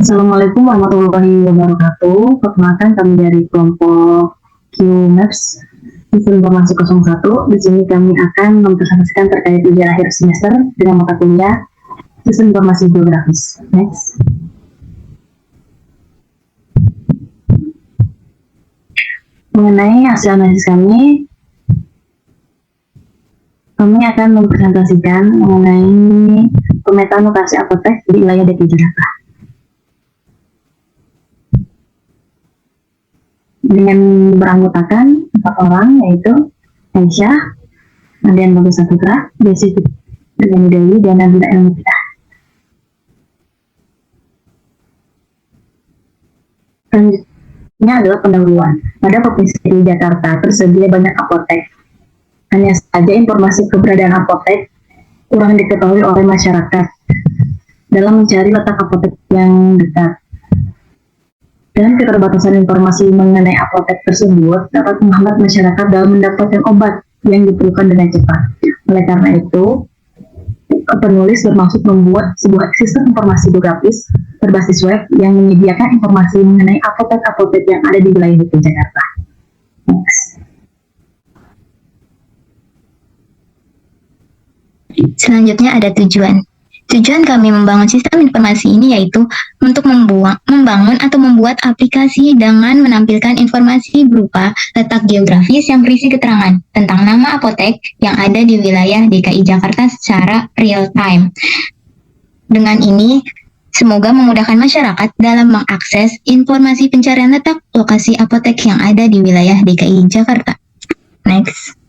Assalamualaikum warahmatullahi wabarakatuh. Perkenalkan kami dari kelompok QMaps Sistem Informasi 01. Di sini kami akan mempresentasikan terkait ujian akhir semester dengan mata kuliah Sistem Informasi Geografis. Next. Mengenai hasil analisis kami akan mempresentasikan mengenai pemetaan lokasi apotek di wilayah DKI Jakarta. Dengan beranggotakan 4 orang, yaitu Aisyah, Andian Bagus Saputra, Desi dengan Dewi, dan Nabila Elmita. Selanjutnya adalah pendahuluan. Pada Provinsi DKI Jakarta tersedia banyak apotek. Hanya saja informasi keberadaan apotek kurang diketahui oleh masyarakat dalam mencari letak apotek yang dekat. Dan keterbatasan informasi mengenai apotek tersebut dapat menghambat masyarakat dalam mendapatkan obat yang diperlukan dengan cepat. Oleh karena itu, penulis bermaksud membuat sebuah sistem informasi geografis berbasis web yang menyediakan informasi mengenai apotek-apotek yang ada di wilayah DKI Jakarta. Next. Selanjutnya ada tujuan. Tujuan kami membangun sistem informasi ini yaitu untuk membangun atau membuat aplikasi dengan menampilkan informasi berupa letak geografis yang berisi keterangan tentang nama apotek yang ada di wilayah DKI Jakarta secara real time. Dengan ini, semoga memudahkan masyarakat dalam mengakses informasi pencarian letak lokasi apotek yang ada di wilayah DKI Jakarta. Next.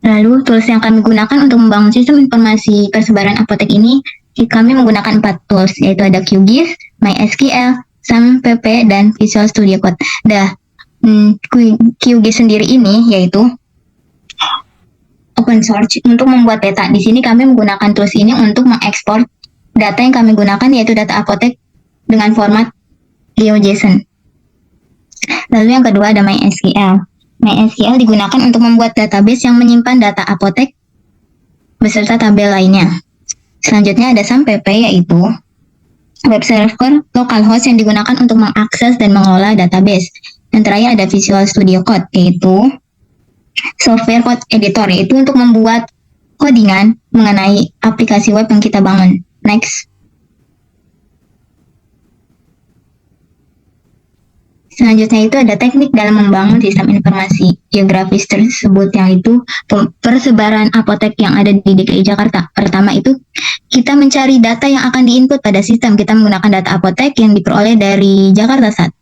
Lalu, tools yang kami gunakan untuk membangun sistem informasi persebaran apotek ini, kami menggunakan 4 tools, yaitu ada QGIS, MySQL, SAMPP, dan Visual Studio Code. QGIS sendiri ini yaitu open source untuk membuat data. Di sini kami menggunakan tools ini untuk mengekspor data yang kami gunakan, yaitu data apotek dengan format GeoJSON. Lalu yang kedua ada MySQL. MySQL digunakan untuk membuat database yang menyimpan data apotek beserta tabel lainnya. Selanjutnya ada SAMPP, yaitu web server localhost yang digunakan untuk mengakses dan mengelola database. Yang terakhir ada Visual Studio Code, yaitu software code editor, yaitu untuk membuat codingan mengenai aplikasi web yang kita bangun. Next. Selanjutnya itu ada teknik dalam membangun sistem informasi geografis tersebut, yang itu persebaran apotek yang ada di DKI Jakarta. Pertama itu, kita mencari data yang akan diinput pada sistem. Kita menggunakan data apotek yang diperoleh dari Jakarta 1.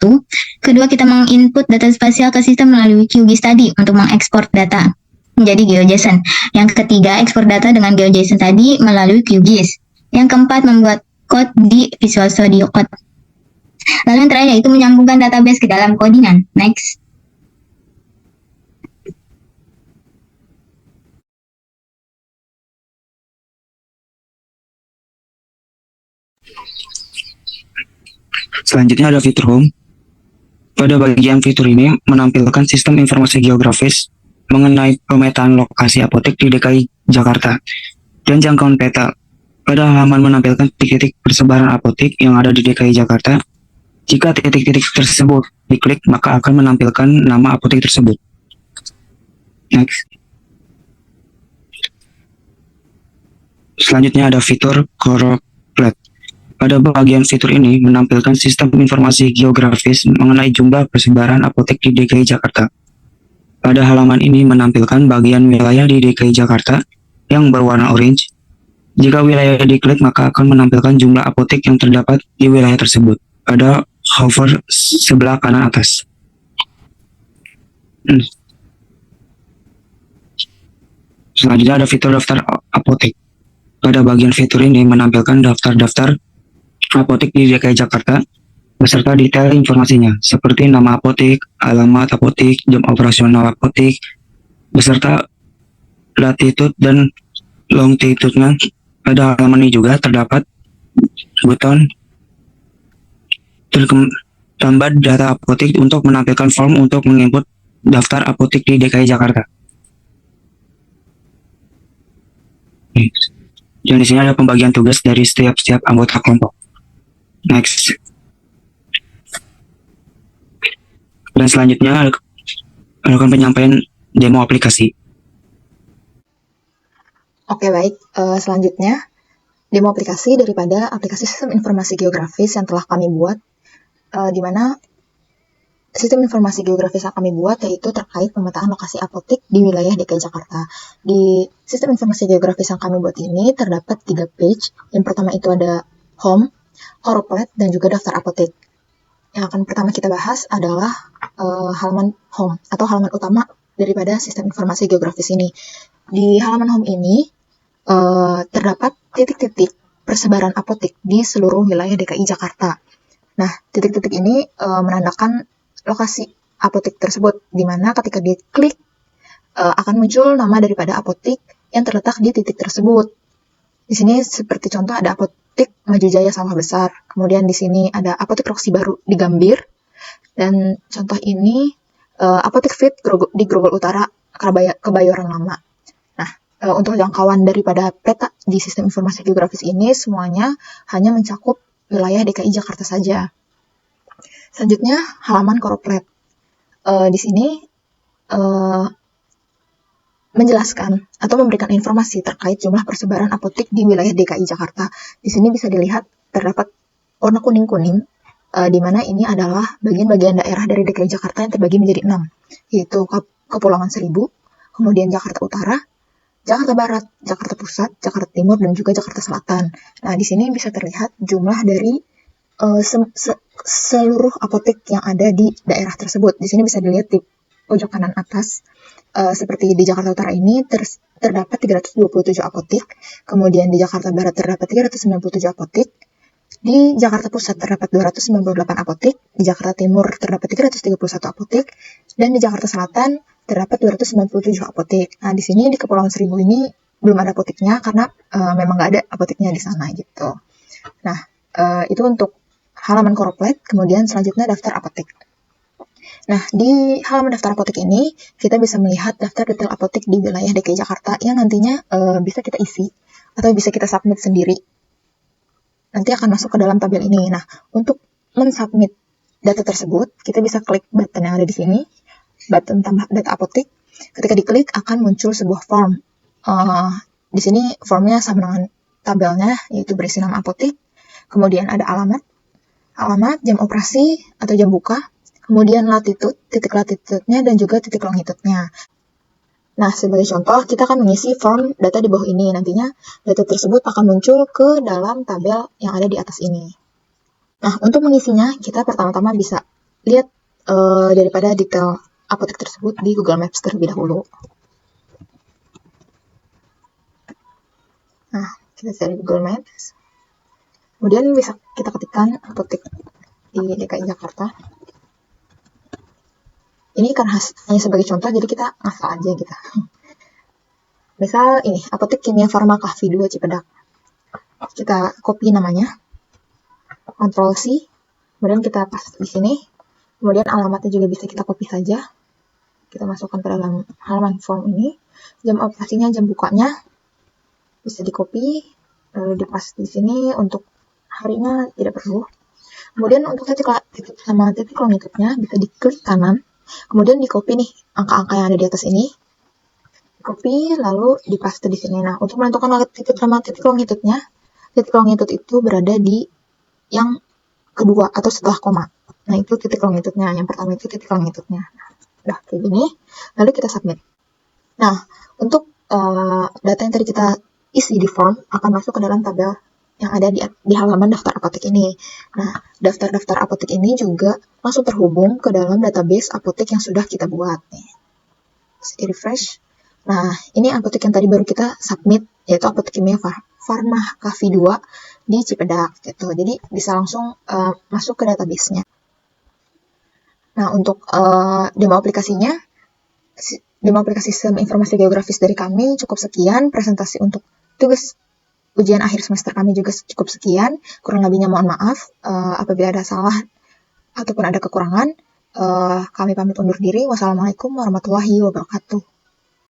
Kedua, kita menginput data spasial ke sistem melalui QGIS tadi untuk mengekspor data menjadi GeoJSON. Yang ketiga, ekspor data dengan GeoJSON tadi melalui QGIS. Yang keempat, membuat code di Visual Studio Code. Lalu yang terakhir yaitu menyambungkan database ke dalam codingan. Next. Selanjutnya ada fitur Home. Pada bagian fitur ini menampilkan sistem informasi geografis mengenai pemetaan lokasi apotek di DKI Jakarta dan jangkauan peta. Pada halaman menampilkan titik-titik persebaran apotek yang ada di DKI Jakarta. Jika titik-titik tersebut diklik, maka akan menampilkan nama apotek tersebut. Next. Selanjutnya ada fitur Correlate. Pada bagian fitur ini menampilkan sistem informasi geografis mengenai jumlah persebaran apotek di DKI Jakarta. Pada halaman ini menampilkan bagian wilayah di DKI Jakarta yang berwarna orange. Jika wilayah diklik, maka akan menampilkan jumlah apotek yang terdapat di wilayah tersebut. Pada hover sebelah kanan atas. Selanjutnya ada fitur daftar apotek. Pada bagian fitur ini menampilkan daftar-daftar apotek di DKI Jakarta beserta detail informasinya seperti nama apotek, alamat apotek, jam operasional apotek, beserta latitude dan longitude-nya. Pada halaman ini juga terdapat buton tambah data apotek untuk menampilkan form untuk menginput daftar apotek di DKI Jakarta. Dan di sini ada pembagian tugas dari setiap anggota kelompok. Next. Dan selanjutnya lakukan penyampaian demo aplikasi. Oke, baik. Selanjutnya, demo aplikasi daripada aplikasi sistem informasi geografis yang telah kami buat, di mana sistem informasi geografis yang kami buat yaitu terkait pemetaan lokasi apotek di wilayah DKI Jakarta. Di sistem informasi geografis yang kami buat ini terdapat 3 page. Yang pertama itu ada home, corporate, dan juga daftar apotek. Yang akan pertama kita bahas adalah halaman home atau halaman utama daripada sistem informasi geografis ini. Di halaman home ini terdapat titik-titik persebaran apotek di seluruh wilayah DKI Jakarta. Nah, titik-titik ini menandakan lokasi apotek tersebut, di mana ketika diklik akan muncul nama daripada apotek yang terletak di titik tersebut. Di sini seperti contoh ada apotek Maju Jaya Sawah Besar, kemudian di sini ada apotek Roksi Baru di Gambir, dan contoh ini apotek Fit di Grogol Utara, Kebayoran Lama. Nah, untuk jangkauan daripada peta di sistem informasi geografis ini semuanya hanya mencakup wilayah DKI Jakarta saja. Selanjutnya, halaman corporate. Di sini menjelaskan atau memberikan informasi terkait jumlah persebaran apotek di wilayah DKI Jakarta. Di sini bisa dilihat terdapat warna kuning-kuning, di mana ini adalah bagian-bagian daerah dari DKI Jakarta yang terbagi menjadi 6, yaitu Kepulauan Seribu, kemudian Jakarta Utara, Jakarta Barat, Jakarta Pusat, Jakarta Timur, dan juga Jakarta Selatan. Nah, di sini bisa terlihat jumlah dari seluruh apotek yang ada di daerah tersebut. Di sini bisa dilihat di pojok kanan atas, seperti di Jakarta Utara ini terdapat 327 apotek, kemudian di Jakarta Barat terdapat 397 apotek, di Jakarta Pusat terdapat 298 apotek, di Jakarta Timur terdapat 331 apotek, dan di Jakarta Selatan terdapat 297 apotek. Nah, di sini di Kepulauan Seribu ini belum ada apoteknya karena memang nggak ada apoteknya di sana gitu. Nah, itu untuk halaman corporate, kemudian selanjutnya daftar apotek. Nah, di halaman daftar apotek ini, kita bisa melihat daftar detail apotek di wilayah DKI Jakarta yang nantinya bisa kita isi atau bisa kita submit sendiri. Nanti akan masuk ke dalam tabel ini. Nah, untuk mensubmit data tersebut, kita bisa klik button yang ada di sini, button tambah data apotek. Ketika diklik, akan muncul sebuah form. Di sini formnya sama dengan tabelnya, yaitu berisi nama apotek, kemudian ada alamat, jam operasi atau jam buka, kemudian latitude, titik latitude-nya, dan juga titik longitude-nya. Nah, sebagai contoh, kita akan mengisi form data di bawah ini. Nantinya, data tersebut akan muncul ke dalam tabel yang ada di atas ini. Nah, untuk mengisinya, kita pertama-tama bisa lihat daripada detail apotek tersebut di Google Maps terlebih dahulu. Nah, kita cari Google Maps. Kemudian bisa kita ketikkan apotek di DKI Jakarta. Ini kan hanya sebagai contoh, jadi kita ngasal aja gitu. Misal ini, apotek Kimia Farma Kahvi 2 Cipedak. Kita copy namanya, Ctrl C, kemudian kita paste di sini. Kemudian alamatnya juga bisa kita copy saja. Kita masukkan ke dalam halaman form ini. Jam operasinya, jam bukanya bisa di copy, lalu dipaste di sini. Untuk harinya tidak perlu. Kemudian untuk titik longitudenya bisa diklik kanan, kemudian di copy nih angka-angka yang ada di atas ini, copy lalu dipaste di sini. Nah, untuk menentukan titik longitudenya, titik longitude itu berada di yang kedua atau setelah koma. Nah, itu titik longitudenya. Yang pertama itu titik longitudenya. Udah kayak gini, lalu kita submit. Nah, untuk data yang tadi kita isi di form akan masuk ke dalam tabel yang ada di halaman daftar apotek ini. Nah, daftar-daftar apotek ini juga langsung terhubung ke dalam database apotek yang sudah kita buat nih. Bisa di refresh. Nah, ini apotek yang tadi baru kita submit, yaitu apotek Kimia Farma Kahvi 2 di Cipedak gitu. Jadi bisa langsung masuk ke database-nya. Nah, untuk demo aplikasi sistem informasi geografis dari kami cukup sekian. Presentasi untuk tugas ujian akhir semester kami juga cukup sekian. Kurang lebihnya mohon maaf apabila ada salah ataupun ada kekurangan. Kami pamit undur diri. Wassalamualaikum warahmatullahi wabarakatuh.